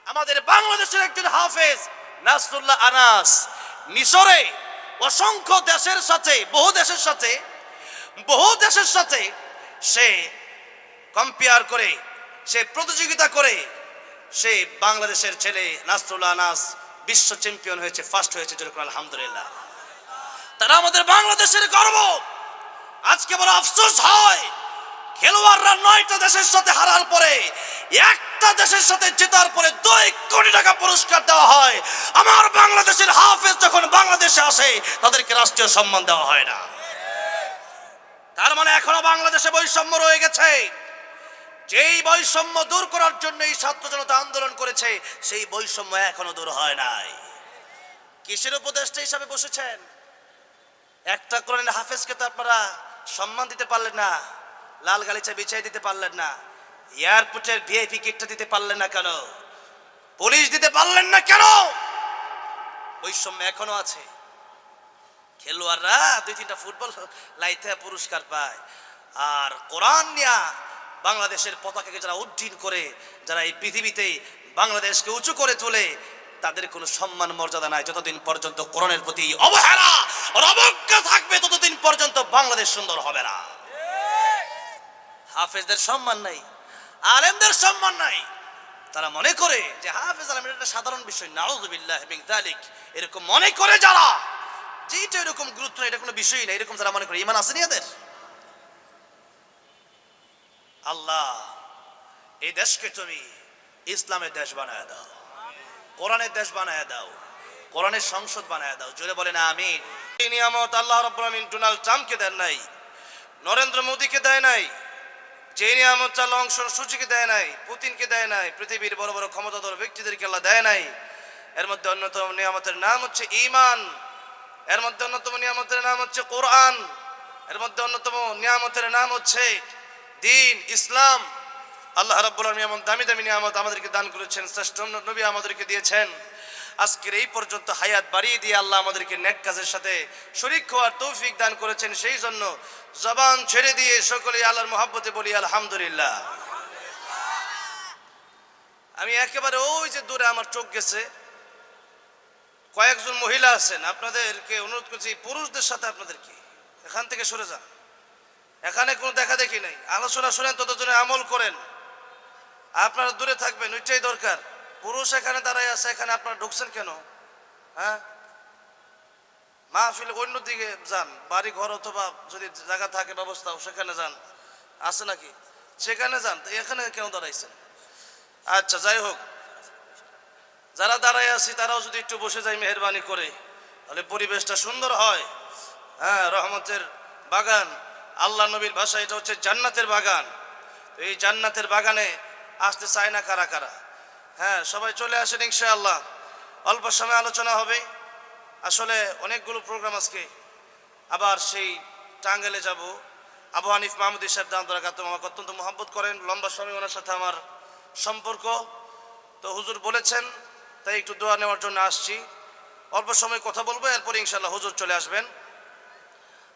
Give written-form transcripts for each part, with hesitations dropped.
আমাদের বাংলাদেশের একজন হাফেজ নাসরুল্লাহ আনাস মিশরে অসংখ্য দেশের সাথে বহু দেশের সাথে সে কম্পেয়ার করে, সে প্রতিযোগিতা করে, সে বাংলাদেশের ছেলে নাসরুল্লাহ আনাস বিশ্ব চ্যাম্পিয়ন হয়েছে, ফার্স্ট হয়েছে। যেরকম আলহামদুলিল্লাহ, তারা আমাদের বাংলাদেশের গর্ব। আজকে বড় আফসোস হয়, খেলোয়াড়রা 9টা দেশের সাথে হারার পরে, একটা দেশের সাথে জেতার পরে 2 কোটি টাকা পুরস্কার দেওয়া হয়। আমার বাংলাদেশের হাফেজ যখন বাংলাদেশে আসে তাদেরকে রাষ্ট্রীয় সম্মান দেওয়া হয় না। তার মানে এখনো বাংলাদেশে বৈষম্য রয়ে গেছে। যেই বৈষম্য দূর করার জন্য এই ছাত্র জনতা আন্দোলন করেছে, সেই বৈষম্য এখনো দূর হয় নাই। কিসের উপদেষ্টা হিসাবে বসেছেন? একটা কোরআনের হাফেজকে তো আপনারা সম্মান দিতে পারলেন না, লাল গালিচা বিছিয়ে দিতে পারলেন না, এয়ারপোর্টের ভিআইপি কিটটা দিতে পারলেন না কেন, পুলিশ দিতে পারলেন না কেন? বৈষম্য এখনো আছে। খেলোয়াড়রা 2-3টা ফুটবল লাইতে পুরস্কার পায়, আর কোরআন নিয়া বাংলাদেশের পতাকাকে যারা উড্ডীন করে, যারা এই পৃথিবীতে বাংলাদেশকে উঁচু করে তোলে, তাদের কোনো সম্মান মর্যাদা নাই। যতদিন পর্যন্ত কোরআনের প্রতি অবহেলা আর অবজ্ঞা থাকবে, ততদিন পর্যন্ত বাংলাদেশ সুন্দর হবে না। হাফেজদের সম্মান নাই, আলেমদের সম্মান নাই। তারা মনে করে যে হাফেজ আলেম এটা সাধারণ বিষয়, নাউযুবিল্লাহ মিন যালিক। এরকম মনে করে যারা, যে এটা এরকম গুরুত্ব নেই, এটা কোনো বিষয়ই না, এরকম যারা মনে করে, ঈমান আসেনি এদের? আল্লাহ এই দেশকে তুমি ইসলামের দেশ বানায় দাও, কোরআনের দেশ বানায় দাও, কোরআনের সংসদ বানায় দাও। জোরে বলেন আমিন। এই নিয়ামত আল্লাহ রাব্বুল আমিন ডোনাল্ড ট্রাম্পকে দেন নাই, নরেন্দ্র মোদীকে দেয় নাই, যে নিয়ামত আল্লাহ সূচিকে দেয় নাই, পুতিনকে দেয় নাই, পৃথিবীর বড় বড় ক্ষমতাধর ব্যক্তিদেরকে আল্লাহ দেয় নাই। এর মধ্যে অন্যতম নিয়ামতের নাম হচ্ছে ঈমান, এর মধ্যে অন্যতম নিয়ামতের নাম হচ্ছে কোরআন, এর মধ্যে অন্যতম নিয়ামতের নাম হচ্ছে দ্বীন ইসলাম। আল্লাহ রাব্বুল আলামিন এমন দামি দামি নিয়ামত আমাদেরকে দান করেছেন, শ্রেষ্ঠ নবী আমাদেরকে দিয়েছেন। আজকের এই পর্যন্ত হায়াত বাড়িয়ে দিয়ে আল্লাহ আমাদেরকে নেক কাজের সাথে শরীক হওয়ার তৌফিক দান করেছেন। সেই জন্য জবান ছেড়ে দিয়ে সকলে আল্লাহর মহব্বতে বলি আলহামদুলিল্লাহ। আমি একেবারে ওই যে দূরে আমার চোখ গেছে, কয়েকজন মহিলা আছেন, আপনাদেরকে অনুরোধ করছি, পুরুষদের সাথে আপনাদেরকে এখান থেকে সরে যান। এখানে কোনো দেখা দেখি নাই, আলোচনা শুনেন, ততজনে আমল করেন। আপনারা দূরে থাকবেন, ওইটাই দরকার। পুরুষ এখানে দাঁড়ায় আছে, এখানে আপনারা ঢুকছেন কেন? হ্যাঁ, মাহফিল অন্যদিকে যান, বাড়ি ঘর অথবা যদি জায়গা থাকে ব্যবস্থা সেখানে যান, আছে নাকি সেখানে যান, তো এখানে কেন দাঁড়াইছেন? আচ্ছা যাই হোক, যারা দাঁড়ায় আছি তারাও যদি একটু বসে যায় মেহেরবানি করে, তাহলে পরিবেশটা সুন্দর হয়। হ্যাঁ, রহমতের বাগান, আল্লাহ নবীর ভাষা এটা হচ্ছে জান্নাতের বাগান। তো এই জান্নাতের বাগানে আসতে চায় না কারা কারা? হ্যাঁ, সবাই চলে আসেন ইনশাআল্লাহ। অল্প সময় আলোচনা হবে। আসলে অনেকগুলো প্রোগ্রাম আজকে। আবার সেই টাঙ্গাইলে যাব। আবু হানিফ মাহমুদী সাহেব দামদারাকাত আমাকে অত্যন্ত মহব্বত করেন, লম্বা সময় ওনার সাথে আমার সম্পর্ক। তো হুজুর বলেছেন, তাই একটু দোয়া নেওয়ার জন্য আসছি। অল্প সময় কথা বলবো, এরপরে ইনশাআল্লাহ হুজুর চলে আসবেন,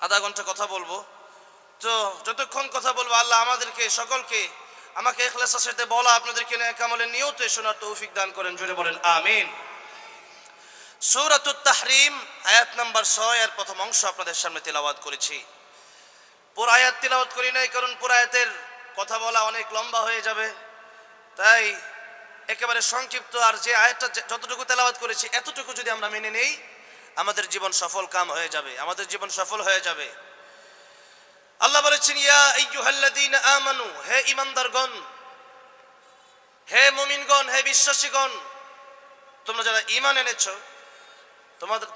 আধা ঘন্টা কথা বলবো। তো যতক্ষণ কথা বলবো আল্লাহ আমাদেরকে সকলকে, আমাকে ইখলাসের সাথে বলা, আপনাদেরকে নেক আমলের নিয়তে শোনার তৌফিক দান করেন। জোরে বলেন আমিন। সূরাতুত তাহরিম আয়াত নাম্বার 6 এর প্রথম অংশ আপনাদের সামনে তেলাওয়াত করেছি। পুরো আয়াত তেলাওয়াত করি নাই, কারণ পুরো আয়াতের কথা বলা অনেক লম্বা হয়ে যাবে, তাই একেবারে সংক্ষিপ্ত। আর যে আয়াতটা যতটুকু তেলাওয়াত করেছি এতটুকু যদি আমরা মেনে নেই, আমাদের জীবন সফল কাম হয়ে যাবে, আমাদের জীবন সফল হয়ে যাবে। আল্লাহ বলেছেন, ইয়া আইয়ুহাল্লাযীনা আমানু, হে ঈমানদারগণ, হে মুমিনগণ, হে বিশ্বাসীগণ, তোমরা যারা ঈমান এনেছো,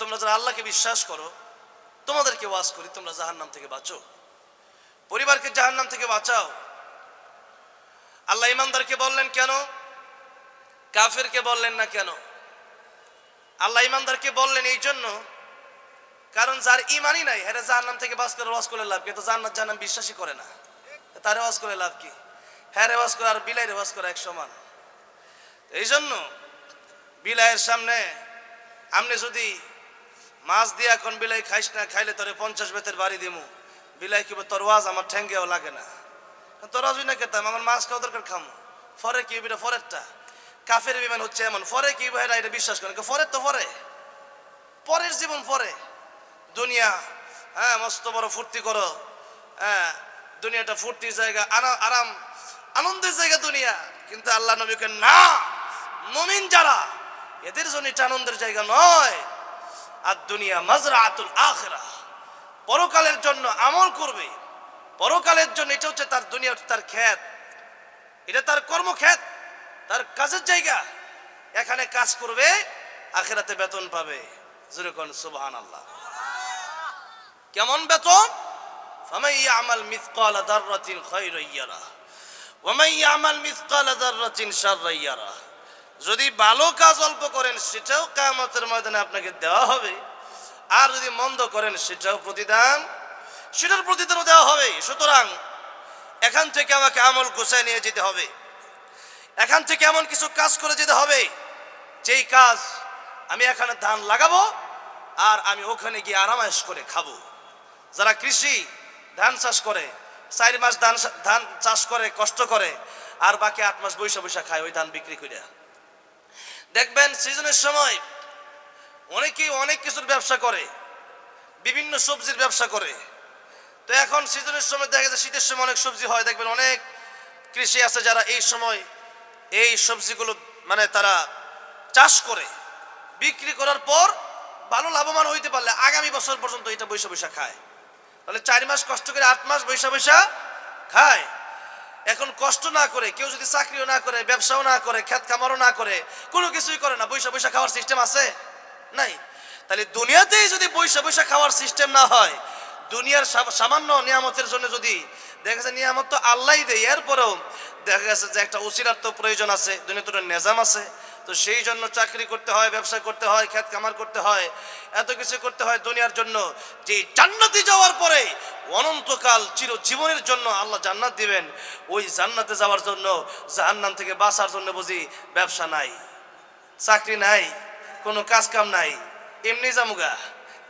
তোমরা যারা আল্লাহকে বিশ্বাস করো, তোমাদেরকে ওয়াজ করি, তোমরা জাহান্নাম থেকে বাঁচো, পরিবারকে জাহান্নাম থেকে বাঁচাও। আল্লাহ ঈমানদারকে বললেন কেন, কাফেরকে বললেন না কেন? আল্লাহ ঈমানদারকে বললেন এই জন্য, কারণ যার ঈমানই নাই, হ্যাঁ জাহান্নাম থেকে বাঁচ করে ওয়াজ করে লাভ কি? তো জান্নাত জাহান্নাম বিশ্বাসই করে না, তার ওয়াজ করে লাভ কি? হ্যাঁ রে ওয়াজ করে আর বিলাই রে ওয়াজ করে এক সমান। এই জন্য বিলাইয়ের সামনে আপনি যদি মাছ দিয়ে এখন বিলাই খাইস না, খাইলে তোরে 50 বেতের বাড়ি দিমু, বিলাই কি তোর ওয়াজ আমার ঠেঙ্গেও লাগে না, তোর ওয়াজ না খেতাম, আমার মাছ খাওয়া দরকার খামো, ফরে কি বিটা ফরেরটা। কাফের বিমান হচ্ছে এমন, পরে কি ভাইরা এটা বিশ্বাস করেন? পরে তো পরে, পরের জীবন পরে। দুনিয়া হ্যাঁ মস্ত বড় ফুর্তি করো, হ্যাঁ দুনিয়াটা ফুর্তির জায়গা, আরাম আনন্দের জায়গা দুনিয়া। কিন্তু আল্লাহ নবীকে না, মুমিন যারা এদের জন্য এটা আনন্দের জায়গা নয়। আর দুনিয়া মাজরাআতুল আখিরাহ, পরকালের জন্য আমল করবে, পরকালের জন্য। এটা হচ্ছে তার দুনিয়া, তার ক্ষেত, এটা তার কর্মক্ষেত, তার কাজের জায়গা। এখানে কাজ করবে, আখিরাতে বেতন পাবে। জোরে কোন সুবহানাল্লাহ। কেমন বেতন? ফামান ইয়ামাল মিসকালা যাররাতিন খায়রান ইয়ারাহ ওয়া মান ইয়ামাল মিসকালা যাররাতিন শাররান ইয়ারাহ। যদি ভালো কাজ অল্প করেন সেটাও কিয়ামতের ময়দানে আপনাকে দেওয়া হবে, আর যদি মন্দ করেন সেটার প্রতিদানও দেওয়া হবে। সুতরাং এখান থেকে আমাকে আমল গোছায় নিয়ে যেতে হবে, এখান থেকে এমন কিছু কাজ করে যেতে হবে যেই কাজ আমি এখানে ধান লাগাবো আর আমি ওখানে গিয়ে আরামায়েশ করে খাবো। যারা কৃষি ধান চাষ করে, 4 মাস ধান চাষ করে কষ্ট করে, আর বাকি 8 মাস বৈশা বৈশা খায় ওই ধান বিক্রি করে। দেখবেন সিজনের সময় অনেকেই অনেক কিছুর ব্যবসা করে, বিভিন্ন সবজির ব্যবসা করে। তো এখন সিজনের সময় দেখা যায় শীতের সময় অনেক সবজি হয়, দেখবেন অনেক কৃষি আছে যারা এই সময় এই সবজিগুলো মানে তারা চাষ করে বিক্রি করার পর ভালো লাভবান হইতে পারলে আগামী বছর পর্যন্ত এটা বৈশা বৈশা খায়। তাহলে 4 মাস কষ্ট করে 8 মাস বৈশা বৈশা খায়। এখন কষ্ট না করে কেউ যদি চাকরিও না করে, ব্যবসাও না করে, ক্ষেত খামারও না করে, কোনো কিছুই করে না, বৈশা বৈশা খাওয়ার সিস্টেম আছে? নাই। তাহলে দুনিয়াতেই যদি বৈশা বৈশা খাওয়ার সিস্টেম না হয়, দুনিয়ার সামান্য নিয়ামতের জন্য যদি দেখা যায় নিয়ামত তো আল্লাহই দেয়, এরপরেও দেখা গেছে যে একটা উসিলার তো প্রয়োজন আছে, দুনিয়াতে একটা নিজাম আছে। তো সেই জন্য চাকরি করতে হয়, ব্যবসা করতে হয়, ক্ষেত খামার করতে হয়, এত কিছু করতে হয় দুনিয়ার জন্য। যে জান্নাতে যাওয়ার পরে অনন্তকাল চিরজীবনের জন্য আল্লাহ জান্নাত দিবেন, ওই জান্নাতে যাওয়ার জন্য জাহান্নাম থেকে বাঁচার জন্য বুঝি ব্যবসা নাই, চাকরি নাই, কোনো কাজ কাম নাই, এমনি জামুগা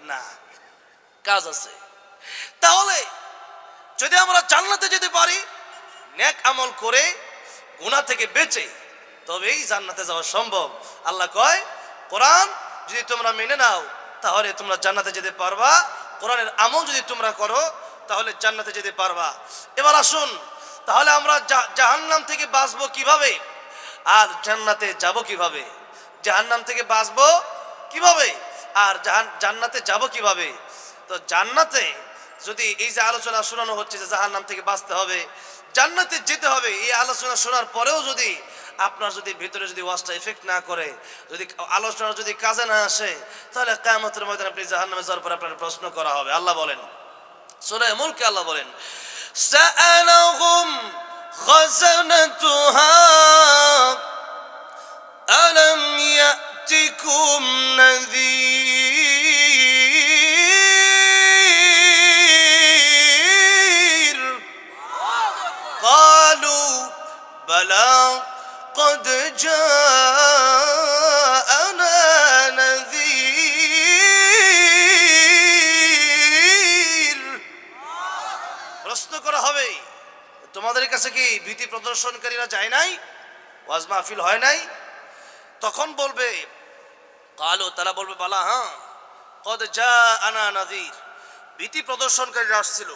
না, কাজ আছে। তাহলে যদি আমরা জান্নাতে যেতে পারি নেক আমল করে, গুনাহ থেকে বেঁচে, তবেই জান্নাতে যাওয়া সম্ভব। আল্লাহ কয় কোরআন যদি তোমরা মেনে নাও তাহলে তোমরা জান্নাতে যেতে পারবা, কোরআনের আমল যদি তোমরা করো তাহলে জান্নাতে যেতে পারবা। এবার আসুন, তাহলে আমরা জাহান্নাম থেকে বাঁচবো কিভাবে আর জান্নাতে যাব কিভাবে? জাহান্নাম থেকে বাঁচবো কিভাবে আর জান্নাতে যাব কিভাবে? তো জান্নাতে যদি এই যে আলোচনা শোনানো হচ্ছে যে জাহান্নাম থেকে বাঁচতে হবে, জান্নাতে যেতে হবে, এই আলোচনা শোনার পরেও যদি আপনার যদি ভিতরে যদি ওয়াজটা এফেক্ট না করে, যদি আলোচনা যদি কাজে না আসে, তাহলে কিয়ামতের ময়দানে আপনি জাহান্নামে যাওয়ার পর আপনার প্রশ্ন করা হবে। আল্লাহ বলেন সূরা মুলকে, আল্লাহ বলেন সাআলাহুম খাযানাতুহা আলাম ইয়াতিকুম নাযীর ক্বালু বালা قد جاءنا نذير। প্রশ্ন করা হবে তোমাদের কাছে কি ভীতি প্রদর্শনকারীরা যায় নাই, ওয়াজ মাহফিল হয় নাই? তখন বলবে কালো, তারা বলবে বালা, হ্যাঁ কদ জাআনা নাযীর, ভীতি প্রদর্শনকারীরা আসছিল,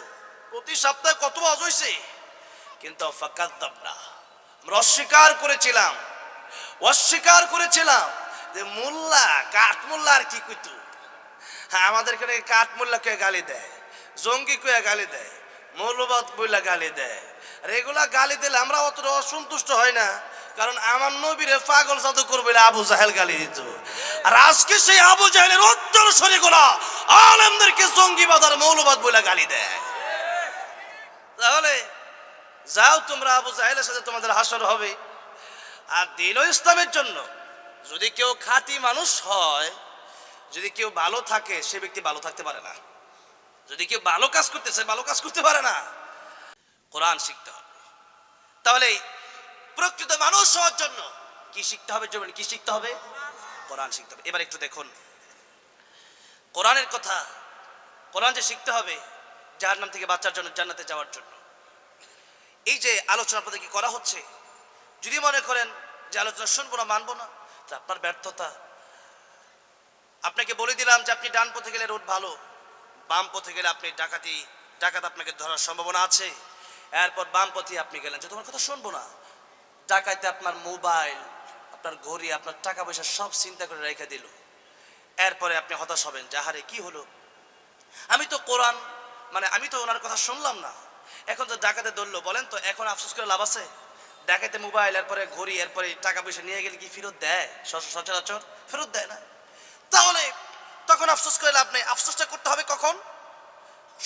প্রতি সপ্তাহে কত ওয়াজ হইছে, কিন্তু ফাকাদ্দাবনা, অস্বীকার করেছিলাম যে মোল্লা কাঠ মোল্লা আর কি কইতো। হ্যাঁ, আমাদের এখানে কাঠ মোল্লা কে গালি দেয়, জঙ্গি কয়ে গালি দেয়, মৌলবাদ বইলা গালি দেয়। আর এগুলা গালি দিলে আমরা অতটা অসন্তুষ্ট হয় না, কারণ আমার নবীরে পাগল জাদুকর বলে আবু জাহেল গালি দিত। আর আজকে সেই আবু জাহেলের উত্তরসূরি গুলা আলেমদেরকে জঙ্গিবাদ আর মৌলবাদ বইলা গালি দেয়। তাহলে যাও তোমরা, আবু জাহেলের সাথে তোমাদের হাসর হবে। আর দ্বীন ও ইসলামের জন্য যদি কেউ খাঁটি মানুষ হয়, যদি কেউ ভালো থাকে, সে ব্যক্তি ভালো থাকতে পারে না। যদি কেউ ভালো কাজ করতেছে, ভালো কাজ করতে পারে না। কোরআন শিখতে হবে। তাহলে প্রকৃত মানুষ হওয়ার জন্য কি শিখতে হবে? কি শিখতে হবে? কোরআন শিখতে হবে। এবার একটু দেখুন কোরআনের কথা। কোরআন যে শিখতে হবে জাহান্নাম থেকে বাঁচার জন্য, জান্নাতে যাওয়ার জন্য, এই যে আলোচনা আপনাদেরকে করা হচ্ছে, যদি মনে করেন যে আলোচনা শুনবো না, মানবো না, আপনার ব্যর্থতা। আপনাকে বলে দিলাম যে আপনি ডান পথে গেলে রোড ভালো, বাম পথে গেলে আপনি ডাকাত আপনাকে ধরার সম্ভাবনা আছে। এরপর বাম পথে আপনি গেলেন যে তোমার কথা শুনবো না, ডাকাইতে আপনার মোবাইল, আপনার ঘড়ি, আপনার টাকা পয়সা সব চিন্তা করে রেখে দিল। এরপরে আপনি হতাশ হবেন, যাহারে কি হলো, আমি তো কোরআন আমি তো ওনার কথা শুনলাম না, এখন তো ডাকাতে ধরলো, বলেন তো এখন আফসোস করে লাভ আছে? ডাকাতে মোবাইল, এরপরে ঘড়ি, এরপরে টাকা পয়সা নিয়ে গেলে কি ফেরত দেয়? সচরাচর ফেরত দেয় না। তাহলে তখন আফসোস করে লাভ নেই। আফসোসটা করতে হবে কখন?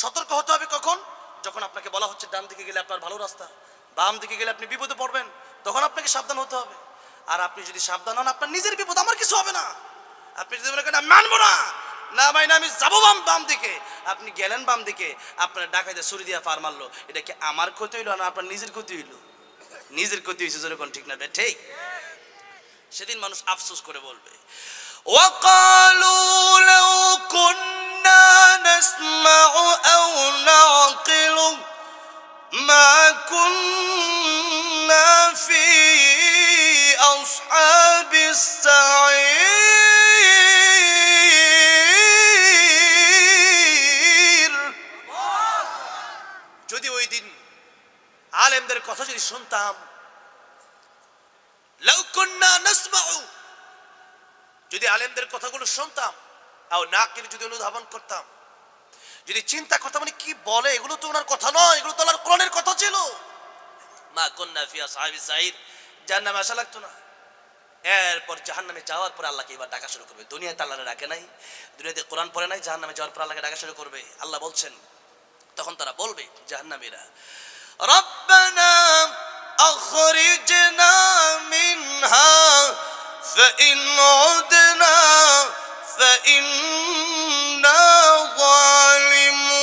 সতর্ক হতে হবে কখন? যখন আপনাকে বলা হচ্ছে ডান দিকে গেলে আপনার ভালো রাস্তা, বাম দিকে গেলে আপনি বিপদে পড়বেন, তখন আপনাকে সাবধান হতে হবে। আর আপনি যদি সাবধান হন, আপনার নিজের বিপদ, আমার কিছু হবে না। আপনি যদি মনে করেন মানবো না, না ভাই না, আমি যাবো বাম দিকে, আপনি গেলেন বাম দিকে, আপনার ডাকাইতে ছুরি দিয়া পার মারলো, এটা কি আমার ক্ষতি হইলো না আপনার নিজের ক্ষতি হইলো? নিজের ক্ষতি হয়েছে, যেরকম ঠিক না ঠিক? সেদিন মানুষ আফসোস করে বলবে, وقالوا لو كنا نسمع أو نعقل ما كنا في أصحاب السعير। যদি ওই দিন আলেমদের কথা যদি শুনতাম, লাউ কুন্না নাসমাউ, যদি আলেমদের কথাগুলো শুনতাম, আও নাকিল, যদি অনুধাবন করতাম, যদি চিন্তা করতাম কি বলে, এগুলো তো ওনার কথা নয়, এগুলো তো আল্লাহর কোরআনের কথা ছিল, মা কুন্না ফি আসহাবিস সাইর, জাহান্নামে আসা লাগতো না। এরপর জাহান্নামে যাওয়ার পর আল্লাহকে এবার ডাকা শুরু করবে। দুনিয়াতে আল্লাহরে ডাকে নাই, দুনিয়াতে কোরআন পড়ে নাই, জাহান্নামে যাওয়ার পর আল্লাহকে ডাকা শুরু করবে। আল্লাহ বলছেন, তখন তারা বলবে জাহান্নামীরা, রব্বানা আখরিজনা মিনহা فإن عدنا فإنا ظالمون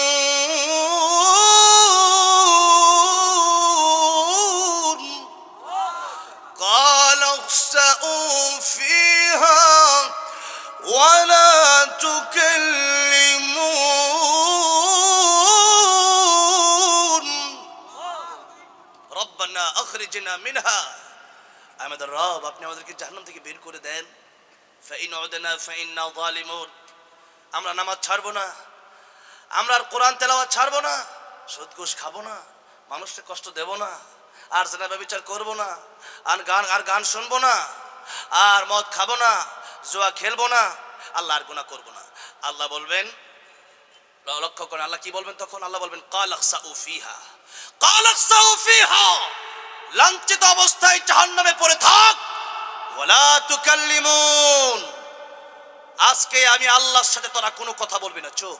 قال اخسئوا فيها ولا تكلمون ربنا أخرجنا منها, আমাদের রব আপনি আমাদেরকে জাহান্নাম থেকে বের করে দেন। ফাইন উদনা ফাইন্না যালিমুন, আমরা নামাজ ছাড়বো না, আমরা আর কোরআন তেলাওয়াত ছাড়বো না, সুদ ঘুষ খাবো না, মানুষকে কষ্ট দেব না, আর জেনা ব্যভিচার করবো না, আর গান শুনবো না, আর মদ খাবো না, জুয়া খেলবো না, আল্লাহ আর গুনাহ করবো না। আল্লাহ বলবেন, লক্ষ্য করেন আল্লাহ কি বলবেন তখন? আল্লাহ বলবেন ক্বাল আখসাউ ফিহা, ক্বাল আখসাউ ফিহা, লাঞ্ছিত অবস্থায় জাহান্নামে পড়ে থাক, ওয়ালা তুকাল্লিমুন, আজকে আমি আল্লাহর সাথে তোরা কোনো কথা বলবি না, চুপ।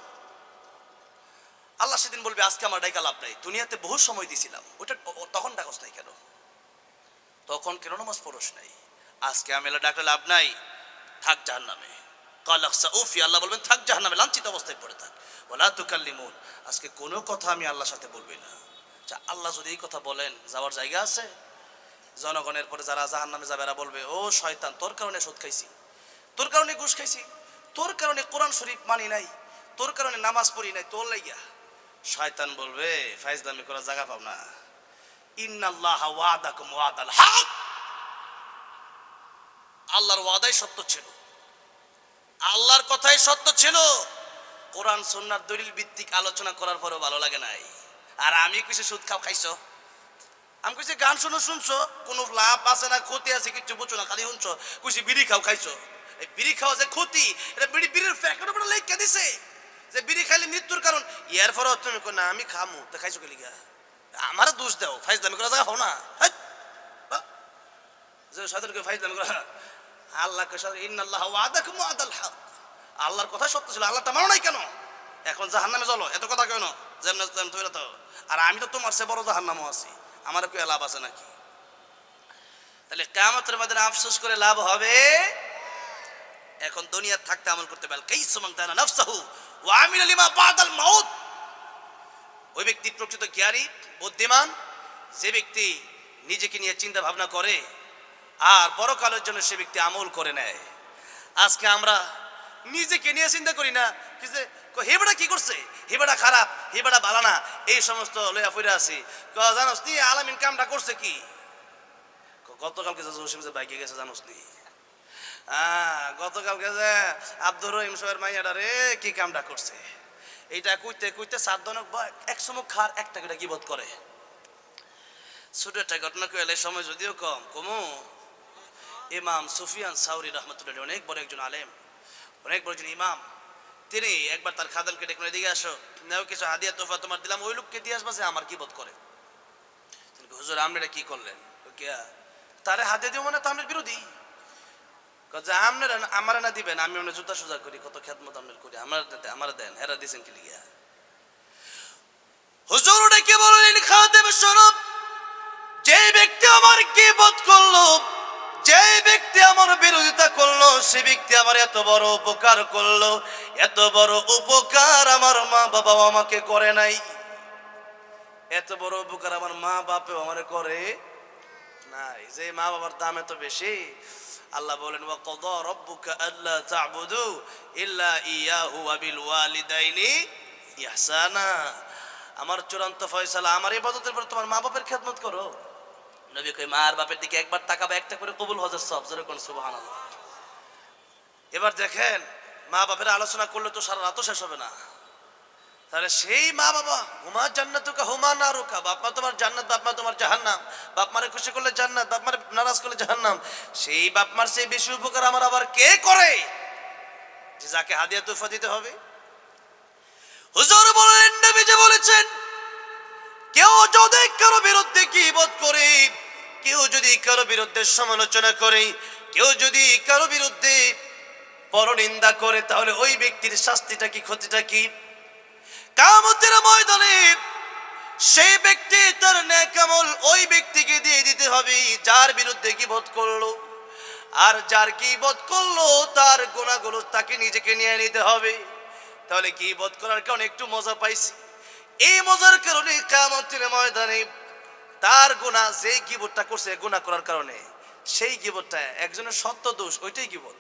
আল্লাহ সেদিন বলবে আজকে আমার ডাকা লাভ নাই, দুনিয়াতে বহু সময় দিয়েছিলাম, ওটা তখন ডাকস নাই কেন? তখন কেন নামাজ পড়স নাই? আজকে আমি ডাকলে লাভ নাই, থাক জাহান্নামে। ক্বাল আখসাউ ফিহা, আল্লাহ বলবেন থাক জাহান্নামে, লাঞ্ছিত অবস্থায় পড়ে থাক, ওয়ালা তুকাল্লিমুন, আজকে কোনো কথা আমি আল্লাহর সাথে বলবি না। আল্লাহ যদি এই কথা বলেন, যাওয়ার জায়গা আছে? জনগণের পরে যারা জাহান্নামে যাবে এরা বলবে, ও শয়তান, তোর কারণে সুদ খাইছি, তোর কারণে ঘুষ খাইছি, তোর কারণে কোরআন শরীফ মানি নাই, তোর কারণে নামাজ পড়ি নাই, তোর লাইগা। শয়তান বলবে, ফাইজলামি করার জায়গা পাও না, ইন্নাল্লাহা ওয়াদাকুম ওয়াদাল হক, আল্লাহর ওয়াদাই সত্য ছিল, আল্লাহর কথাই সত্য ছিল। কোরআন সুন্নাহর দলিল ভিত্তিক আলোচনা করার পরেও ভালো লাগে নাই। আর আমি কিছু সুদ খাইছো, আমি কইছি গান শুনছো, কোনো লাভ আছে না ক্ষতি আছে কিছু বুঝছো না, খালি শুনছো। কইছি বিড়ি খাইছো, এই বিড়ি খাওয়া যে ক্ষতি, এটা বিড়ির প্যাকেটের উপরে লেখা দিছে যে বিড়ি খাইলে মৃত্যুর কারণ। ইয়ার পরে তুমি কই না আমি খামু, তো খাইছো গেলি গা, আমারও দোষ দাও, ফাইজলামি করা জায়গা হও না, যে সাধারণ ফাইজলামি করা। আল্লাহ ইন্নাল্লাহা ওয়াদাকুম ওয়াদাল হক, আল্লাহর কথা সত্য ছিল, আল্লাহটা মানো নাই কেন? এখন জাহান্নামে চলো, এত কথা কেন? যেমন তৈরি তো, আর আমি তো তোমার সে বড় জাহান্নামও আছি, আমার কি লাভ আছে নাকি? তাহলে কিয়ামতের ময়দানে আফসোস করে লাভ হবে? এখন দুনিয়ায় থাকতে আমল করতে পারল, কাইসা মান দানা নাফসাহু ওয়া আমিলা লিমা বাদাল মাউত, ওই ব্যক্তি প্রকৃত জ্ঞানী বুদ্ধিমান, যে ব্যক্তি নিজেকে নিয়ে চিন্তা ভাবনা করে আর পরকালের জন্য সে ব্যক্তি আমল করে নেয়। আজকে আমরা নিজেকে নিয়ে চিন্তা করি না, হেবেটা কি করছে, হেবেটা খারাপ, হেবেটা ভালো না, এই সমস্ত লইয়া ফিরে আছি। জানোস তুই আলামিন কামটা করছে কি? গতকালকে যে জসিম যে বাইকে গেছে জানোস নি? গতকালকে যে আব্দুর রহিম সাহেবের মাইয়াটা রে কি কামটা করছে, এইটা কইতে কইতে সাতজনক এক সময় খার একটা করে গিবত করে। ছোট একটা ঘটনা কইলে সময় যদিও কম কমু। ইমাম সুফিয়ান সাউরি রহমতুল্লাহ অনেক বড় একজন আলেম, অনেক বড় একজন ইমাম। তিনি একবার তার খাদেমকে ডেকে দিকে আসো, নাও কিছু হাদিয়া তোফা তোমার দিলাম, ওই লোককে দিয়ে আসবা যে আমার গিবত করে। হুজুর আপনি এটা কি করলেন? তারে হাদিয়া দিব মানে তো আপনার বিরোধী। আমার না দিবেন, আমি অনেক জুতা সোজা করি, কত খেদমত আপনার করি, আমার দেন, হেরা দিয়েছেন কি লিগা? হুজুর ডেকে বললেন খাদেম শোনো, যে ব্যক্তি আমার গীবত করলো, যে ব্যক্তি আমার বিরোধিতা করলো, সে ব্যক্তি আমার এত বড় উপকার করলো, এত বড় উপকার আমার মা বাবাও আমাকে করে নাই, এত বড় উপকার আমার মা বাপেও আমার করে নাই। যে মা বাবার দাম এত বেশি, আল্লাহ বলেন ওয়া ক্বাদা রাব্বুকা আল্লা তা'বুদু ইল্লা ইয়াহু ওয়া বিল ওয়ালিদাইনি ইহসানা। আমার চূড়ান্ত ফয়সালা, আমার ইবাদতের পর তোমার মা বাপের খেদমত করো। নবী কই মা আর বাপের দিকে একবার তাকাবে, একটা করে কবুল হজের সব, জোরে কোন সুবহানাল্লাহ। এবার দেখেন মা বাপের আলোচনা করলে তো সারা রাতও শেষ হবে না। তাহলে সেই মা বাবা, হুমা জান্নাতুকা হুমা নারুকা, বাপ মা তোমার জান্নাত, বাপ মা তোমার জাহান্নাম। বাপ মারে খুশি করলে জান্নাত, বাপ মারে নারাজ করলে জাহান্নাম। সেই বাপ মার সেই বেশি উপকার আমার আবার কে করে, যে যাকে হাদিয়া তোফা দিতে হবে। হুজুর বলেন, নবী যে বলেছেন, কেউ যদি কারো বিরুদ্ধে গীবত করে, কেউ যদি কারো বিরুদ্ধে সমালোচনা করে, কেউ যদি কারো বিরুদ্ধে পরনিন্দা করে, তাহলে ওই ব্যক্তির শাস্তিটা কি, ক্ষতিটা কি? কিয়ামতের ময়দানে সেই ব্যক্তি তার নেক আমল ওই ব্যক্তিকে দিয়ে দিতে হবে যার বিরুদ্ধে গীবত করলো, আর যার গীবত করলো তার গুনাহগুলো তাকে নিজেকে নিয়ে নিতে হবে। তাহলে গীবত করার কারণে একটু মজা পাইছি, এই মজার কারণে কিয়ামতের ময়দানে তার গুনাহ, যে গীবতটা করছে গুনাহ করার কারণে, সেই গীবতটা একজনের সত্য দোষ, ওইটাই গীবত।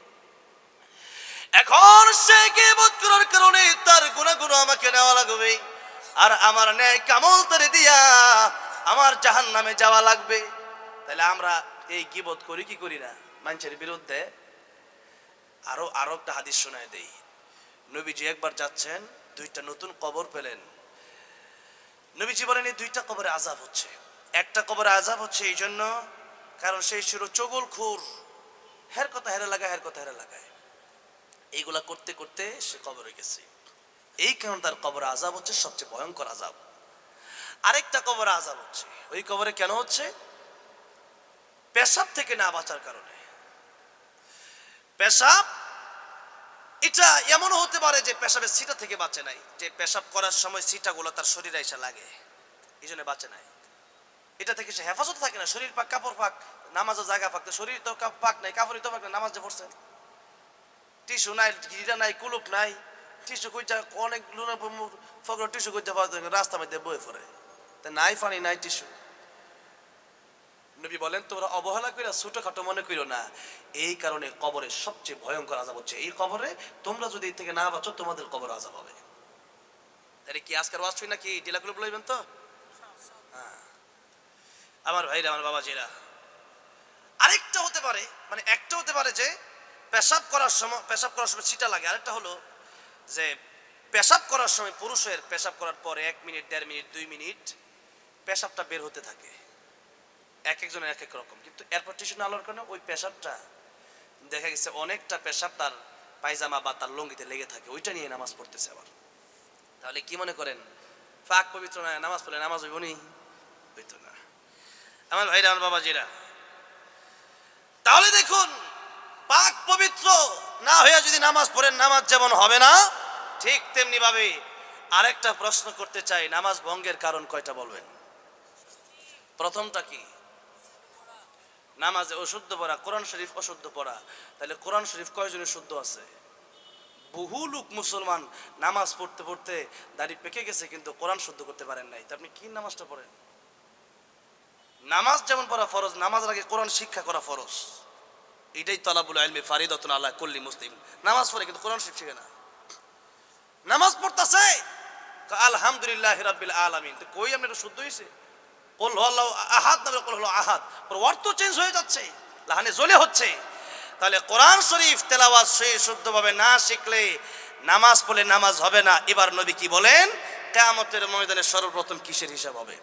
এখন সে গীবত করার কারণে তার গুনাহগুলো আমাকে নেওয়া লাগবে, আর আমার নেক আমল তারে দিয়া আমার জাহান্নামে যাওয়া লাগবে। তাহলে আমরা এই গীবত করি কি করি না মানুষের বিরুদ্ধে? আরো একটা হাদিস শোনায় দেই। নবীজি একবার যাচ্ছেন, দুইটা নতুন কবর পেলেন। নবীজি বলেন এই দুইটা কবরে আযাব হচ্ছে। একটা কবরে আযাব হচ্ছে এই জন্য কারণ সেই ছিল চগলখোর, হের কথা হেরে লাগায়, হের কথা হেরে লাগায়, এইগুলা করতে করতে সে কবরে গেছে, এই কারণে তার কবরে আযাব হচ্ছে সবচেয়ে ভয়ঙ্কর আযাব। আরেকটা কবরে আযাব হচ্ছে, ওই কবরে কেন হচ্ছে? পেশাব থেকে না বাঁচার কারণে। পেশাব এটা এমনও হতে পারে যে পেশাবের সিটা থেকে বাঁচে নাই, যে পেশাব করার সময় সিটাগুলো তার শরীরে এসে লাগে, এই জন্য বাঁচে নাই। এটা থেকে সে হেফাজত থাকে না, শরীর পাক, কাপড় পাক, নামাজের জায়গা পাক, শরীর তো পাক নাই, কাপড়ই তো পাক নাই, নামাজ যে পড়ছেন, টিস্যু নাই, গিরা নাই, কুলুপ নাই, টিস্যু কইটা অনেক ফকর টিস্যু কইতে পাওয়া রাস্তা মধ্যে বয়ে পড়ে, তা নাই পানি নাই টিস্যু। নবী বলেন তোমরা অবহেলা কইরা ছোটখাটো মনে কইরো না, এই কারণে কবরের সবচেয়ে ভয়ঙ্কর আযাব হচ্ছে এই কবরে। তোমরা যদি এই থেকে না বাঁচো তোমাদের কবর আযাব হবে। তাহলে কি আজকের ওয়াজ শুই নাকি ডিলাগুলো বলবেন তো? আমার ভাইরা, আমার বাবাজিরা, আরেকটা হতে পারে, মানে একটা হতে পারে যে পেশাব করার সময় ছিটা লাগে। আরেকটা হলো যে পেশাব করার সময় পুরুষের পেশাব করার পরে 1 মিনিট, 1.5 মিনিট, 2 মিনিট পেশাবটা বের হতে থাকে, এক একজনের এক এক রকম, কিন্তু এরপর টিস্যু না আলোর কারণে ওই পেশাবটা দেখা গেছে অনেকটা পেশাব তার পায়জামা বা তার লঙ্গিতে লেগে থাকে, ওইটা নিয়ে নামাজ পড়তেছে আবার। তাহলে কি মনে করেন পাক পবিত্র না নামাজ পড়লে নামাজ হইব নি? হইতো না। আমার ভাইরা, আমার বাবাজিরা, তাহলে দেখুন পাক পবিত্র না হয়ে যদি নামাজ পড়েন নামাজ যেমন হবে না, ঠিক তেমনি ভাবে আরেকটা প্রশ্ন করতে চাই, নামাজ ভঙ্গের কারণ কয়টা বলবেন? প্রথমটা কি? নামাজে অশুদ্ধ পড়া, কোরআন শরীফ অশুদ্ধ পড়া। তাহলে কোরআন শরীফ কয়জনের শুদ্ধ আছে? বহু লোক মুসলমান নামাজ পড়তে পড়তে দাড়ি পেকে গেছে কিন্তু কোরআন শুদ্ধ করতে পারেন নাই, তা আপনি কি নামাজটা পড়েন? নামাজ যেমন পড়া ফরজ, নামাজের আগে কোরআন শিক্ষা করা ফরজ, এটাই তালাবুল ইলমি ফারিদাতুন আলা কুল্লি মুসলিম। নামাজ পড়ে কিন্তু কোরআন শরীফ শিখে না, নামাজ পড়তেছে আলহামদুলিল্লাহি রাব্বিল আলামিন, তো কই আপনি শুদ্ধ হইছে? কুল হুয়াল্লাহু আহাদ নামে কুল হুয়াল্লাহু আহাদ, অর্থ চেঞ্জ হয়ে যাচ্ছে, লাহানে জ্বলে হচ্ছে। তাহলে কোরআন শরীফ তেলাওয়াত সহি শুদ্ধভাবে না শিখলে নামাজ পড়লে নামাজ হবে না। এবার নবী কি বলেন? কিয়ামতের ময়দানে সর্বপ্রথম কিসের হিসাব হবে?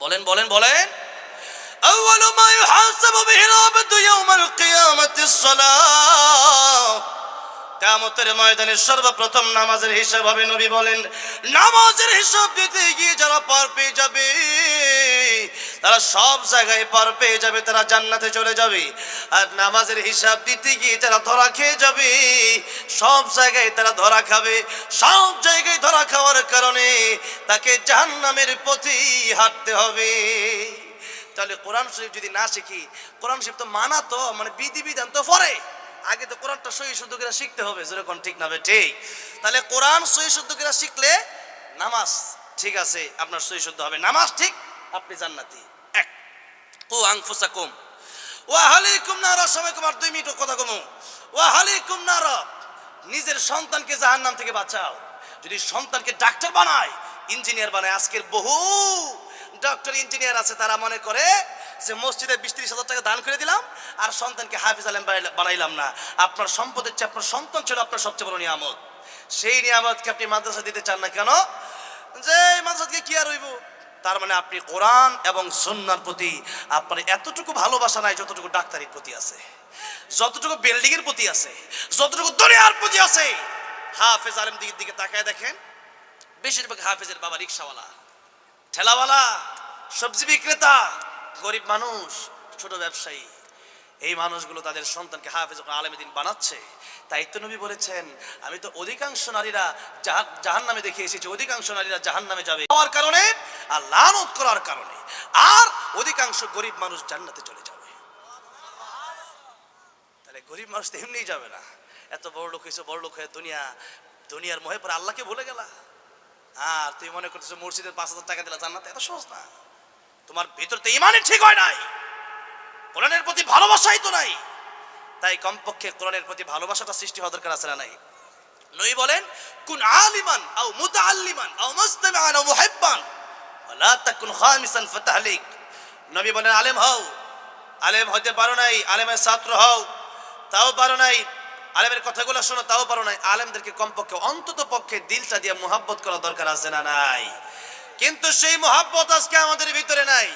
বলেন বলেন বলেন। আউয়ালু মা ইউহাসাবু বিহিল আবদু ইয়াউমাল কিয়ামাতিস সালাত। কিয়ামতের ময়দানে সর্বপ্রথম নামাজের হিসাব হবে। নবী বলেন, নামাজের হিসাব দিতে গিয়ে যারা পার পেয়ে যাবে, তারা সব জায়গায় পার পেয়ে যাবে, তারা জান্নাতে চলে যাবে। আর নামাজের হিসাব দিতে গিয়ে যারা ধরা খেয়ে যাবে, সব জায়গায় তারা ধরা খাবে। সব জায়গায় ধরা খাওয়ার কারণে তাকে জাহান্নামের পথে হাঁটতে হবে। তাহলে কোরআন শরীফ যদি না শিখি, কোরআন শরীফ তো মানা তো মানে বিধিবিধান তো পরে, আগে তো কোরআনটা সহি শুদ্ধ করে শিখতে হবে। যেরকম ঠিক না ঠিক? তাহলে কোরআন সহি শুদ্ধ করে শিখলে নামাজ ঠিক আছে, আপনার সহি শুদ্ধ হবে, নামাজ ঠিক, আপনি জান্নাতি। এক, ও আনফুসাকুম ওয়া আহলিকুম নারা। সময় কুমার 2 মিনিট কথা কমু। ওয়া আহলিকুম নারা, নিজের সন্তানকে জাহান্নাম থেকে বাঁচাও। যদি সন্তানকে ডাক্তার বানায়, ইঞ্জিনিয়ার বানায়, আজকের বহু ডক্টর ইঞ্জিনিয়ার আছে, তারা মনে করে যে মসজিদে 20-30 হাজার টাকা দান করে দিলাম আর সন্তানকে হাফিজ আলেম বানাইলাম না। আপনার সম্পদের চেয়ে আপনার সন্তান ছিল আপনার সবচেয়ে বড় নিয়ামত। সেই নিয়ামতকে আপনি মাদ্রাসা দিতে চান না কেন? যে মাদ্রাসা থেকে কি আর হইব? তার মানে আপনি কোরআন এবং সুন্নাহর প্রতি আপনার এতটুকু ভালোবাসা নাই যতটুকু ডাক্তারির প্রতি আছে, যতটুকু বিল্ডিং এর প্রতি আছে, যতটুকু দুনিয়ার প্রতি আছে। হাফেজ আলেম দিকে তাকায় দেখেন, বেশিরভাগ হাফেজের বাবা রিকশাওয়ালা, ঠেলাওয়ালা, সবজি বিক্রেতা, গরিব মানুষ, ছোট ব্যবসায়ী। এই মানুষগুলো তাদের সন্তানকে হাফেজ আলেমে দ্বীন বানাচ্ছে। তাই তো নবী বলেছেন, আমি তো অধিকাংশ নারীরা জাহান্নামে দেখে এসেছি, অধিকাংশ নারীরা জাহান্নামে যাবে হওয়ার কারণে আর লানত করার কারণে, আর অধিকাংশ গরিব মানুষ জান্নাতে চলে যাবে। তাহলে গরিব মানুষ তো এমনিই যাবে না। এত বড় লোক হয়েছে, বড় লোক হয়ে দুনিয়ার মোহে পরে আল্লাহকে ভুলে গেলা। আর তুই মনে করতেছ মসজিদের 5,000 টাকা দিলা জান্নাতে, এত সহজ না। তোমার ভিতরে তো ইমানই ঠিক হয় নাই, কোরআনের প্রতি ভালোবাসাই তো নাই। তাই কমপক্ষে কোরআনের প্রতি ভালোবাসাটা সৃষ্টি হওয়া দরকার আছে না নাই? নবী বলেন, কুন আলিমান আও মুতাআল্লিমান আও মুসতামিআন আও মুহিব্বান ওয়ালা তাকুন খামিসান ফাতাহলিক। নবী বলেন, আলেম হও, আলেম হতে পারো নাই, আলেমের ছাত্র হও তাও পারো নাই, আলেমের কথাগুলো শোনো তাও পারো নাই, আলেমদেরকে কমপক্ষে অন্তত পক্ষে দিলটা দিয়ে মুহাব্বত করা দরকার আছে না নাই? কিন্তু সেই মুহাব্বত আজকে আমাদের ভিতরে নাই।